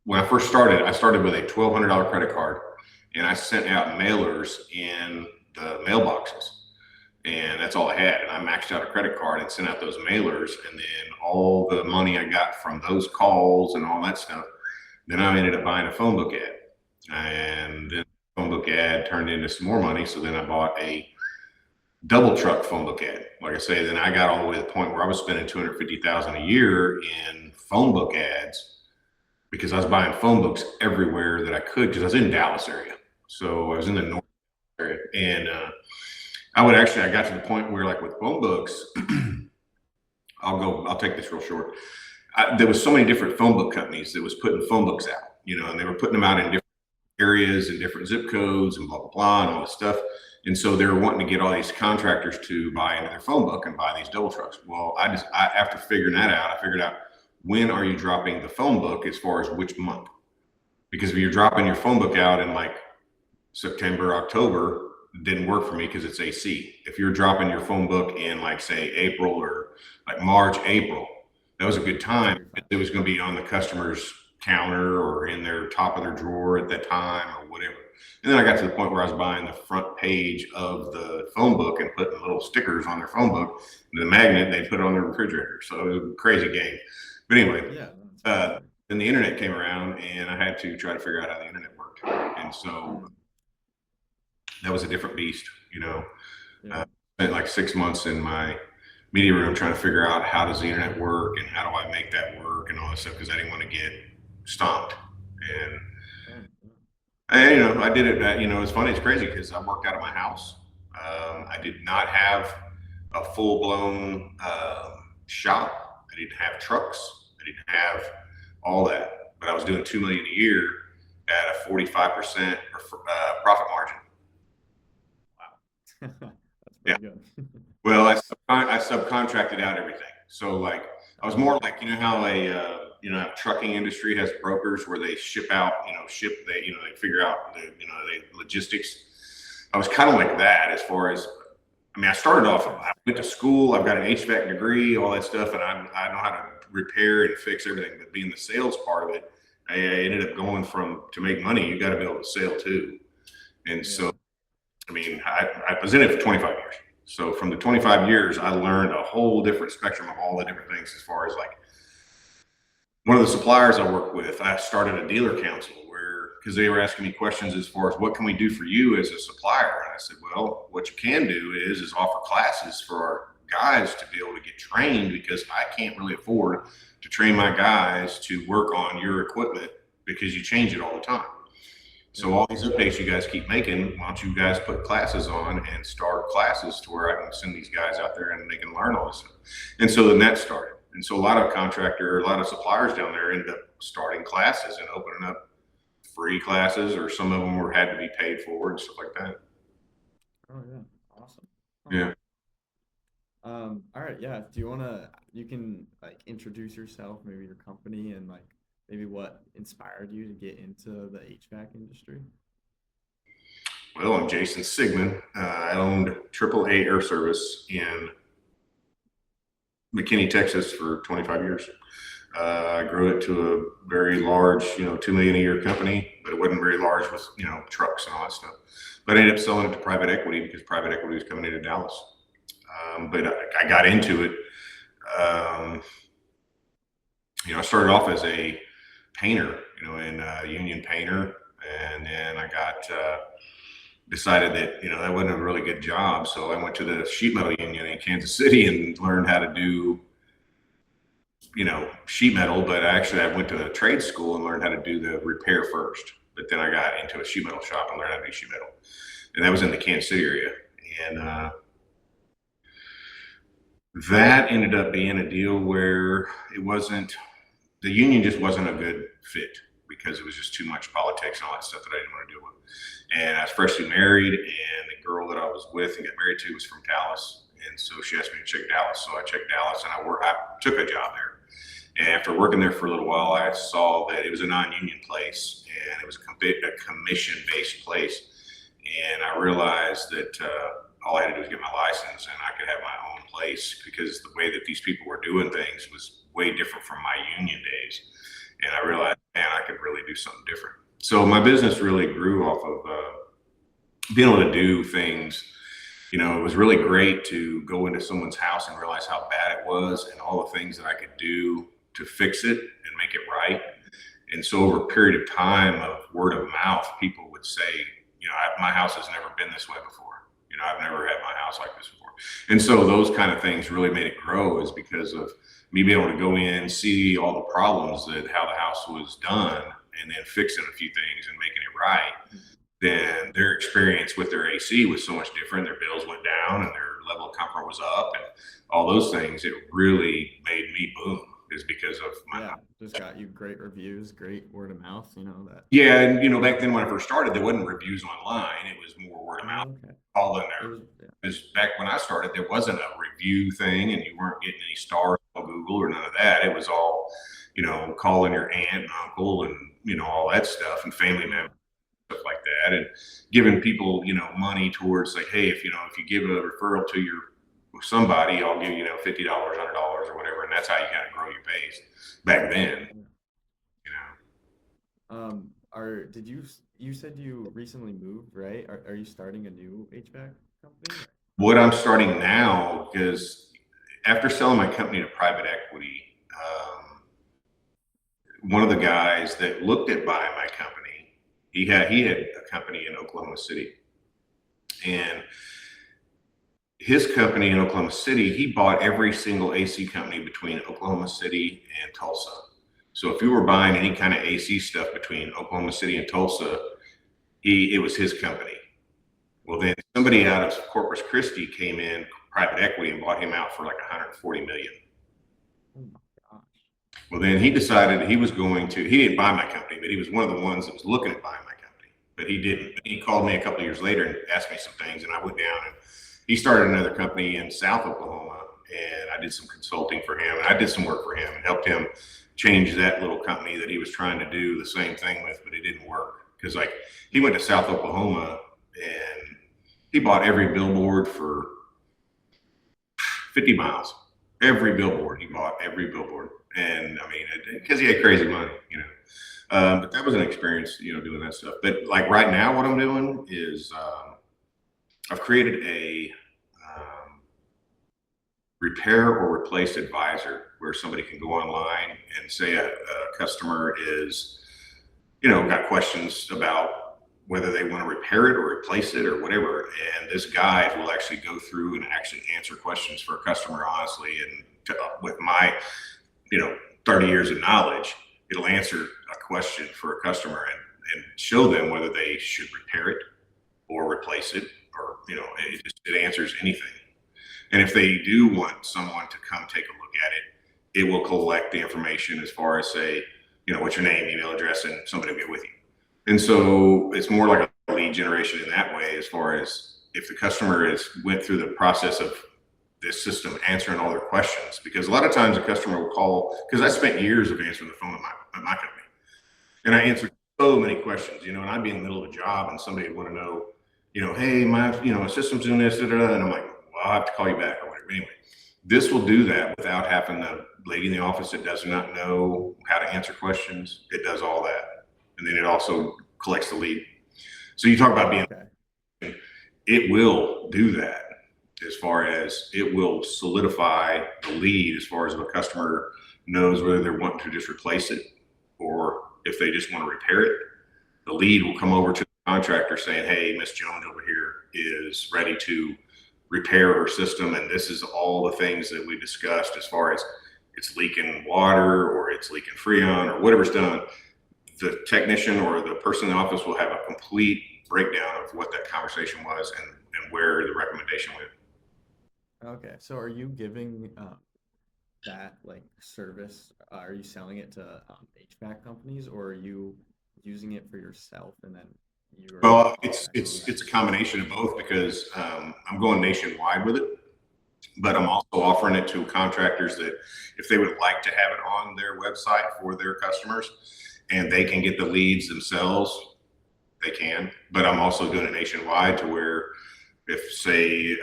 when I first started, I started with a $1,200 credit card, and I sent out mailers in the mailboxes, and that's all I had. And I maxed out a credit card and sent out those mailers, and then all the money I got from those calls and all that stuff, then I ended up buying a phone book ad, and then the phone book ad turned into some more money. So then I bought a double truck phone book ad. Like I say, then I got all the way to the point where I was spending $250,000 a year in phone book ads because I was buying phone books everywhere that I could, because I was in Dallas area. So I was in the north area, and I got to the point where, like, with phone books, I'll take this real short. There was so many different phone book companies that was putting phone books out, and they were putting them out in different areas and different zip codes and blah, blah, blah, and all this stuff. And so they were wanting to get all these contractors to buy into their phone book and buy these double trucks. Well, after figuring that out, I figured out, when are you dropping the phone book as far as which month? Because if you're dropping your phone book out in like September, October, it didn't work for me because it's AC. If you're dropping your phone book in, like, say, April or like March, April, that was a good time. It was going to be on the customer's counter or in their top of their drawer at that time or whatever. And then I got to the point where I was buying the front page of the phone book and putting little stickers on their phone book, and the magnet, they put it on their refrigerator. So it was a crazy game. But anyway, then the internet came around, and I had to try to figure out how the internet worked. And so that was a different beast, spent like 6 months in my media room trying to figure out, how does the internet work and how do I make that work and all that stuff, because I didn't want to get stomped. And I did it. It's funny, it's crazy, because I worked out of my house. I did not have a full-blown shop. I didn't have trucks. I didn't have all that, but I was doing $2 million a year at a 45% profit margin. Wow. That's pretty good. Well, I subcontracted out everything. So, like, I was more like, how a trucking industry has brokers where they ship out, they figure out the logistics. I was kind of like that, as far as, I started off, I went to school, I've got an HVAC degree, all that stuff, and I know how to repair and fix everything. But being the sales part of it, I ended up going to make money, you got to be able to sell too. And so, I was in it for 25 years. So from the 25 years, I learned a whole different spectrum of all the different things. As far as, like, one of the suppliers I work with, I started a dealer council because they were asking me questions as far as, what can we do for you as a supplier? And I said, well, what you can do is offer classes for our guys to be able to get trained, because I can't really afford to train my guys to work on your equipment, because you change it all the time. So all these updates you guys keep making, why don't you guys put classes on and start classes to where I can send these guys out there and they can learn all this stuff. And so then that started. And so a lot of suppliers down there ended up starting classes and opening up free classes, or some of them had to be paid for and stuff like that. Oh yeah, awesome. Yeah. All right, yeah. You can, like, introduce yourself, maybe your company, and, like, maybe what inspired you to get into the HVAC industry? Well, I'm Jason Sigmund. I owned AAA Air Service in McKinney, Texas for 25 years. I grew it to a very large, $2 million a year company, but it wasn't very large with, trucks and all that stuff. But I ended up selling it to private equity, because private equity was coming into Dallas. But I got into it. I started off as a painter, in union painter. And then I got, decided that, that wasn't a really good job. So I went to the sheet metal union in Kansas City and learned how to do, sheet metal. But I went to a trade school and learned how to do the repair first. But then I got into a sheet metal shop and learned how to do sheet metal. And that was in the Kansas City area. And that ended up being a deal where the union just wasn't a good fit, because it was just too much politics and all that stuff that I didn't want to deal with. And I was freshly married, and the girl that I was with and got married to was from Dallas. And so she asked me to check Dallas. So I checked Dallas, and I took a job there. And after working there for a little while, I saw that it was a non-union place, and it was a commission-based place. And I realized that all I had to do was get my license, and I could have my own place, because the way that these people were doing things was way different from my union days. And I realized, man, I could really do something different. So my business really grew off of being able to do things. It was really great to go into someone's house and realize how bad it was and all the things that I could do to fix it and make it right. And so over a period of time of word of mouth, people would say, my house has never been this way before. I've never had my house like this before. And so those kind of things really made it grow, is because of me being able to go in, see all the problems that how the house was done, and then fixing a few things and making it right. Then their experience with their AC was so much different. Their bills went down and their level of comfort was up, and all those things. It really made me boom, is because of my. Yeah, just got you great reviews, great word of mouth, that. Yeah, and back then when I first started, there wasn't reviews online. It was more word of mouth. Okay. All in there. Because back when I started, there wasn't a review thing, and you weren't getting any stars on Google or none of that. It was all, calling your aunt and uncle and all that stuff, and family members, stuff like that, and giving people money towards, like, hey, if you give a referral to somebody, I'll give $50, $100 or whatever, and that's how you kind of grow your base back then. You said you recently moved, right? Are you starting a new HVAC company? What I'm starting now, because after selling my company to private equity, one of the guys that looked at buying my company, he had a company in Oklahoma City, and his company in Oklahoma City, he bought every single AC company between Oklahoma City and Tulsa. So if you were buying any kind of AC stuff between Oklahoma City and Tulsa, it was his company. Well, then somebody out of Corpus Christi came in, private equity, and bought him out for like $140 million. Oh my gosh. Well, then he decided he didn't buy my company, but he was one of the ones that was looking at buying my company, but he didn't. He called me a couple of years later and asked me some things, and I went down, and he started another company in South Oklahoma, and I did some consulting for him, and I did some work for him and helped him change that little company that he was trying to do the same thing with, but it didn't work. Because he went to South Oklahoma and he bought every billboard for 50 miles. Every billboard, he bought every billboard. And I mean, because he had crazy money, but that was an experience, doing that stuff. But like right now, what I'm doing is I've created a repair or replace advisor, where somebody can go online and say a customer is, got questions about whether they want to repair it or replace it or whatever. And this guide will actually go through and actually answer questions for a customer honestly. And with my, 30 years of knowledge, it'll answer a question for a customer and show them whether they should repair it or replace it, or, it answers anything. And if they do want someone to come take a look at it, it will collect the information as far as, say, what's your name, email address, and somebody will get with you. And so it's more like a lead generation in that way, as far as if the customer went through the process of this system answering all their questions. Because a lot of times a customer will call, because I spent years of answering the phone at my company, and I answered so many questions, and I'd be in the middle of a job and somebody would want to know, hey, my, system's doing this, and I'm like, well, I'll have to call you back or whatever. Anyway, this will do that without having the lady in the office that does not know how to answer questions. It does all that. And then it also collects the lead. So you talk about being, okay. It will do that, as far as it will solidify the lead, as far as if a customer knows whether they're wanting to just replace it or if they just want to repair it. The lead will come over to the contractor saying, hey, Miss Jones over here is ready to repair her system, and this is all the things that we discussed, as far as it's leaking water or it's leaking Freon or whatever's done. The technician or the person in the office will have a complete breakdown of what that conversation was and where the recommendation went. Okay, so are you giving that service? Are you selling it to HVAC companies, or are you using it for yourself and then you? Well, it's a combination of both, because I'm going nationwide with it, but I'm also offering it to contractors that if they would like to have it on their website for their customers and they can get the leads themselves, they can. But I'm also doing it nationwide, to where if, say,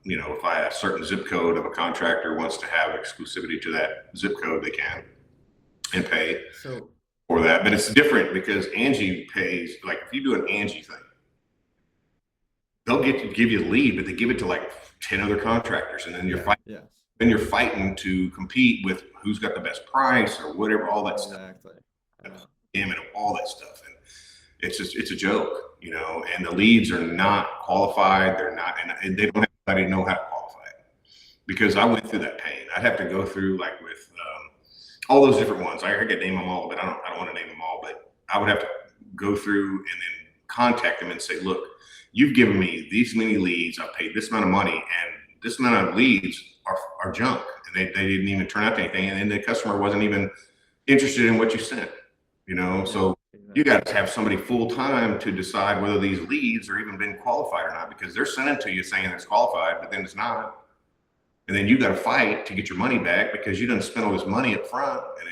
if I have a certain zip code of a contractor wants to have exclusivity to that zip code, they can and pay. So for that, but it's different because Angie pays, like if you do an Angie thing, they'll get to give you a lead, but they give it to like 10 other contractors. And then Yes. you're fighting to compete with who's got the best price or whatever, all that stuff, Exactly. I know. and all that stuff. And it's a joke, and the leads are not qualified. They're not, and they don't have anybody to know how to qualify it, because I went through that pain. I'd have to go through like with all those different ones. I could name them all, but I don't want to name them all, but I would have to go through and then contact them and say, look, you've given me these many leads. I've paid this amount of money, and this amount of leads are junk, and they didn't even turn out to anything. And then the customer wasn't even interested in what you sent, so you got to have somebody full time to decide whether these leads are even been qualified or not, because they're sending to you saying it's qualified, but then it's not. And then you got to fight to get your money back because you didn't spend all this money up front, and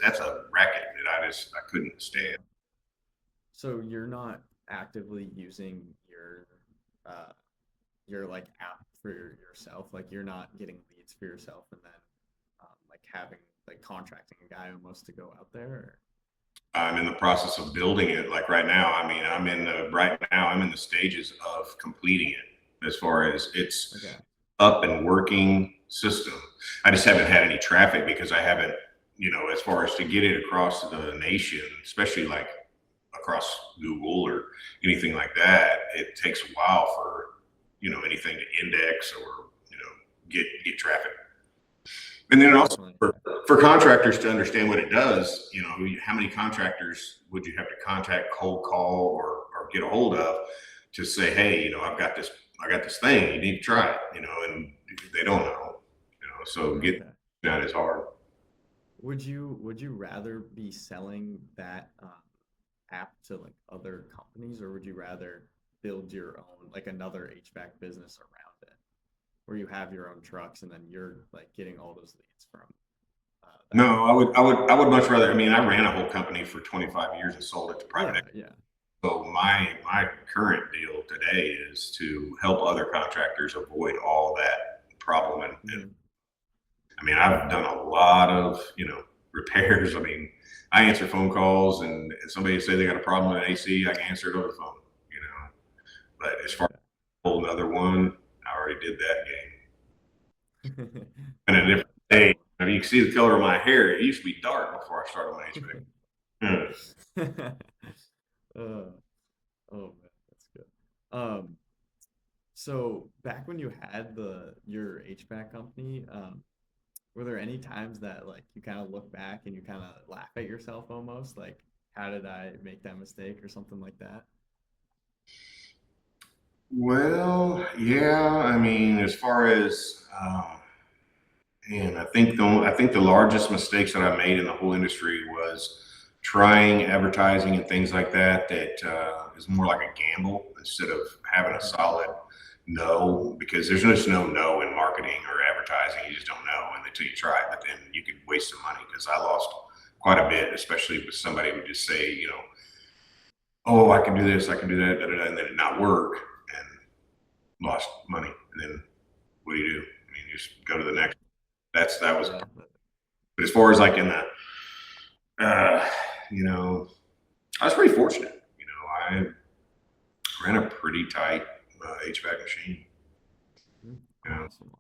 that's a racket that I couldn't stand. So you're not actively using your like app for yourself, like you're not getting leads for yourself and then like having like contracting a guy almost to go out there, or? I'm in the process of building it. Like right now, I mean, I'm in the stages of completing it as far as it's up and working system. I just haven't had any traffic because I haven't, as far as to get it across the nation, especially like across Google or anything like that, it takes a while for, anything to index or, get traffic. And then also for contractors to understand what it does, how many contractors would you have to contact, cold call, or get a hold of to say, hey, I got this thing, you need to try it, and they don't know, so getting that is hard. Would you rather be selling that app to like other companies, or would you rather build your own, like another HVAC business around it, where you have your own trucks and then you're like getting all those leads from? No, I would much rather. I mean, I ran a whole company for 25 years and sold it to private equity. Yeah. So my current deal today is to help other contractors avoid all that problem. And I mean, I've done a lot of, repairs. I mean, I answer phone calls, and if somebody say they got a problem with an AC, I can answer it over the phone, But as far as a whole another one, I already did that game. And a different day. I mean, you can see the color of my hair. It used to be dark before I started my HVAC. Oh man, that's good. So back when you had your HVAC company, were there any times that like you kind of look back and you kind of laugh at yourself almost, like, how did I make that mistake or something like that? Well, yeah. I mean, as far as and I think the largest mistakes that I made in the whole industry was trying advertising and things like that. That is more like a gamble instead of having a solid no, because there's just no in marketing or advertising. You just don't know until you try it. But then you could waste some money, because I lost quite a bit, especially with somebody who would just say, oh, I can do this, I can do that, and then it not work and lost money. And then what do? I mean, you just go to the next. That was. But as far as like in the, I was pretty fortunate. I ran a pretty tight HVAC machine. Awesome.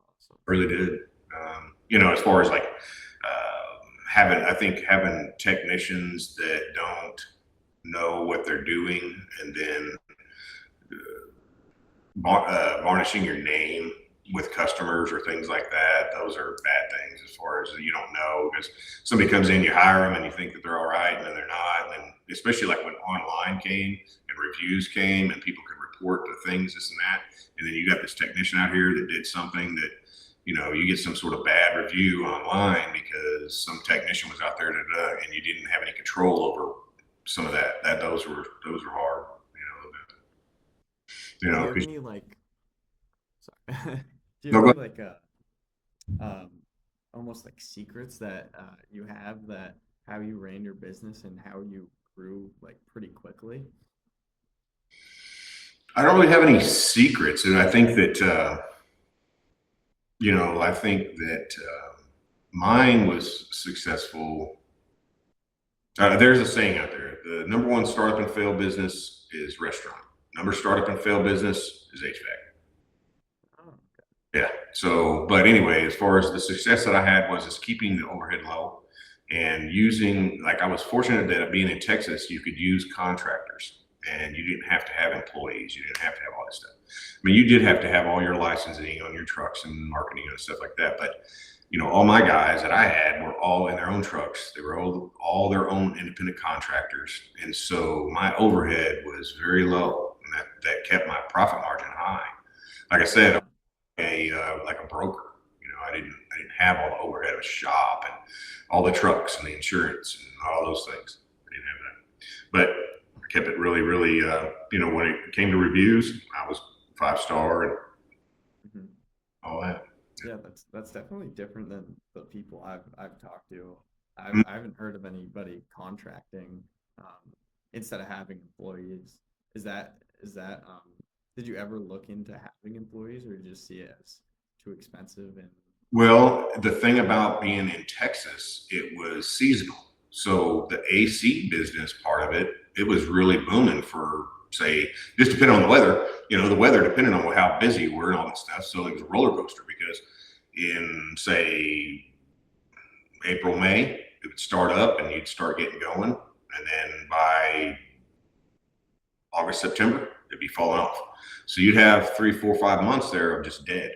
Really did. As far as like having technicians that don't know what they're doing, and then varnishing your name with customers or things like that, those are bad things. As far as you don't know, because somebody comes in, you hire them, and you think that they're all right, and then they're not. And especially like when online came and reviews came, and people could report to things, this and that, and then you got this technician out here that did something that, you get some sort of bad review online because some technician was out there and you didn't have any control over some of that. Those were hard, Do you have any like, sorry, do you No, have go any like almost like secrets that you have, that how you ran your business and how you grew like pretty quickly? I don't really have any secrets, and I think that mine was successful There's a saying out there: the number one startup and fail business is restaurant. Number startup and fail business is HVAC. Oh, Yeah. So, but anyway, as far as the success that I had was just keeping the overhead low and using, like, I was fortunate that being in Texas, you could use contractors and you didn't have to have employees. You didn't have to have all this stuff. I mean, you did have to have all your licensing on your trucks and marketing and stuff like that. But, all my guys that I had were all in their own trucks. They were all their own independent contractors. And so my overhead was very low and that kept my profit margin high. Like I said, yeah. like a broker. I didn't have all the overhead of a shop and all the trucks and the insurance and all those things. I didn't have that, but I kept it really, really. When it came to reviews, I was 5 star and Mhm. all that. Yeah, that's definitely different than the people I've talked to. Mm. I haven't heard of anybody contracting instead of having employees. Is that did you ever look into having employees, or did you just see it as too expensive and Well, the thing about being in Texas, it was seasonal. So the AC business part of it, it was really booming for, say, just depending on the weather. The weather depending on how busy you were and all that stuff. So it was a roller coaster because in, say, April, May, it would start up and you'd start getting going. And then by August, September, it'd be falling off. So you'd have 3, 4, 5 months there of just dead.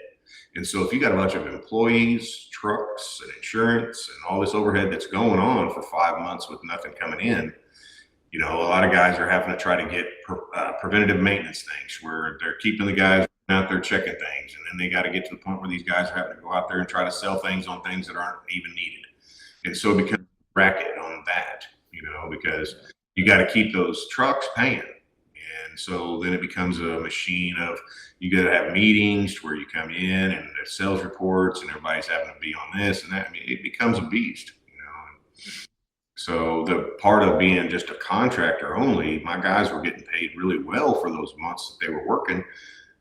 And so if you got a bunch of employees, trucks, and insurance, and all this overhead that's going on for 5 months with nothing coming in, a lot of guys are having to try to get preventative maintenance things where they're keeping the guys out there checking things. And then they got to get to the point where these guys are having to go out there and try to sell things on things that aren't even needed. And so because Mhm. racket on that, because Yeah. you got to keep those trucks paying. And so then it becomes a machine of you got to have meetings where you come in and there's sales reports and everybody's having to be on this and that. I mean, it becomes a beast. So the part of being just a contractor only, my guys were getting paid really well for those months that they were working.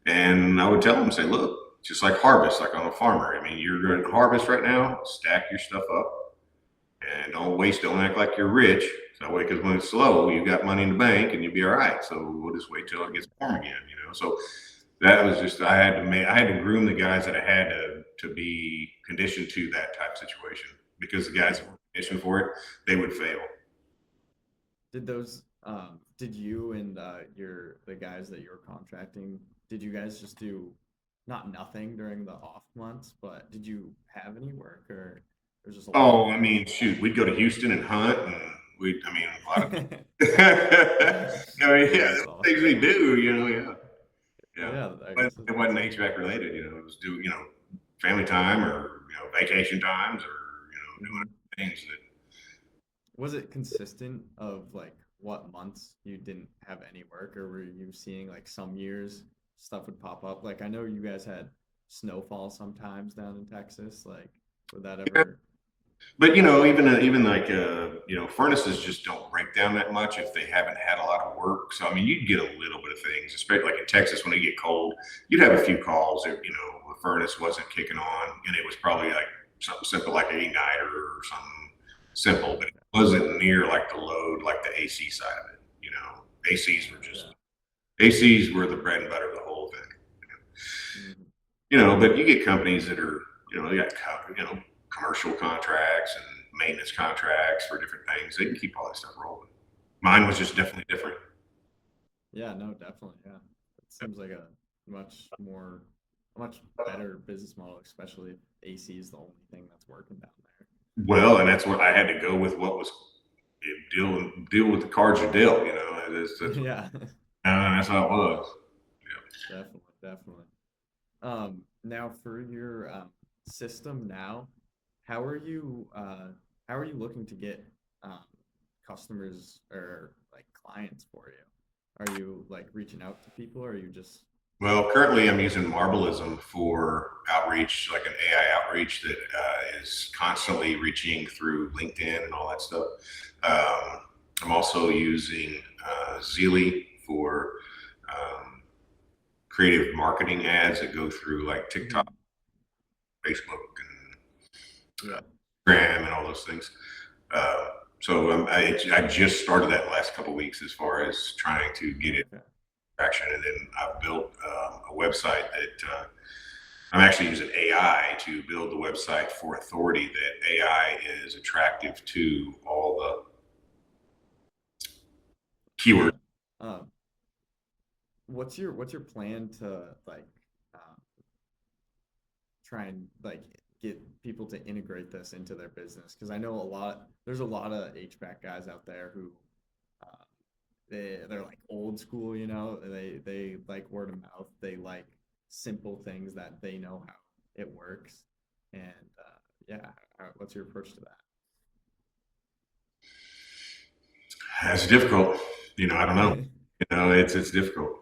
And I would tell them, say, look, just like harvest, like I'm a farmer. I mean, you're going to harvest right now, stack your stuff up and don't act like you're rich. So that way, because when it's slow, you got money in the bank and you'll be all right. So we'll just wait till it gets warm again. So that was just, I had to groom the guys that I had to be conditioned to that type of situation because the guys that were conditioned for it, they would fail. Did you and the guys that you were contracting, did you guys just do not nothing during the off months, but did you have any work, or there's just a lot of Oh, I mean, shoot, we'd go to Houston and hunt, and a lot of, Yeah, yeah, that's that's things awesome. we do, yeah, yeah. Yeah, I But guess it that's wasn't HVAC related, it was family time or, vacation times or, doing mhm. things that, Was it consistent of like what months you didn't have any work, or were you seeing like some years stuff would pop up? Like I know you guys had snowfall sometimes down in Texas. Like would that yeah. ever? But, even like, furnaces just don't break down that much if they haven't had a lot of work. So, I mean, you'd get a little bit of things, especially like in Texas when it get cold, you'd have a few calls if, the furnace wasn't kicking on and it was probably like something simple like an igniter or something simple, but it wasn't near like the load, like the AC side of it. ACs were just, Yeah. ACs were the bread and butter of the whole thing. Mhm. But you get companies that are, they got, commercial contracts and maintenance contracts for different things. They can keep all that stuff rolling. Mine was just definitely different. Yeah, no, definitely. Yeah. It seems like much more, a much better business model, especially if AC is the only thing that's working down Well, and that's what I had to go with what was deal with the cards you're dealt, there. Yeah, that's how it was. definitely, definitely. Now for your system now, how are you how are you looking to get um customers or like clients for you? Are you like reaching out to people, or are you just Well, currently I'm using Marbleism for outreach, like an AI outreach that is constantly reaching through LinkedIn and all that stuff. I'm also using Zeely for um, creative marketing ads that go through like TikTok, Mhm. Facebook, and Yeah. Instagram, and all those things. So I just started that last couple of weeks as far as trying to get it Okay. traction, and then I've built a website that I'm actually using AI to build the website for authority. That AI is attractive to all the keywords. Yeah. Um, what's your plan to like try and like get people to integrate this into their business? Because I know there's a lot of HVAC guys out there who uh, they're like old school, you know. They like word of mouth. They like simple things that they know how it works. And yeah, what's your approach to that? That's difficult. I don't know. It's difficult.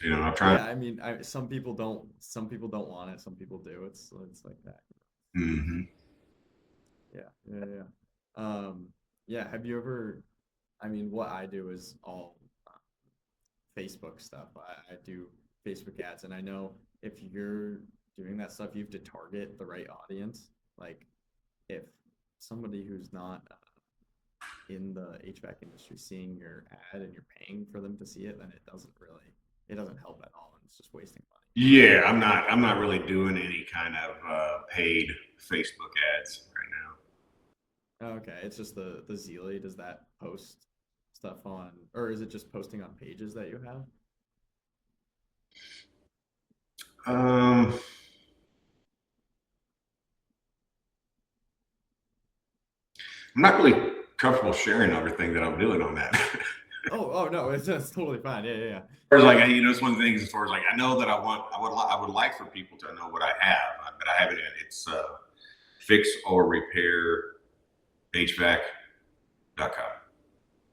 I'm trying. Yeah, I mean, some people don't want it, some people do. It's like that. Hmm. Yeah, yeah, yeah. Yeah, have you ever, I mean, what I do is all Facebook stuff. I do Facebook ads, and I know if you're doing that stuff, you have to target the right audience. Like, if somebody who's not in the HVAC industry seeing your ad and you're paying for them to see it, then it doesn't help at all, and it's just wasting money. Yeah, I'm not really doing any kind of paid Facebook ads right now. Okay, it's just the Zealy. Does that post stuff on, or is it just posting on pages that you have? Um, I'm not really comfortable sharing everything that I'm doing on that. Oh, no, it's totally fine. Yeah, yeah, yeah. As like, it's one of the things as far as like, I know that I would like for people to know what I have, but I haven't. It's fix or repair HVAC.com.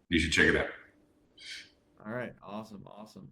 You should check it out. All right, awesome, awesome.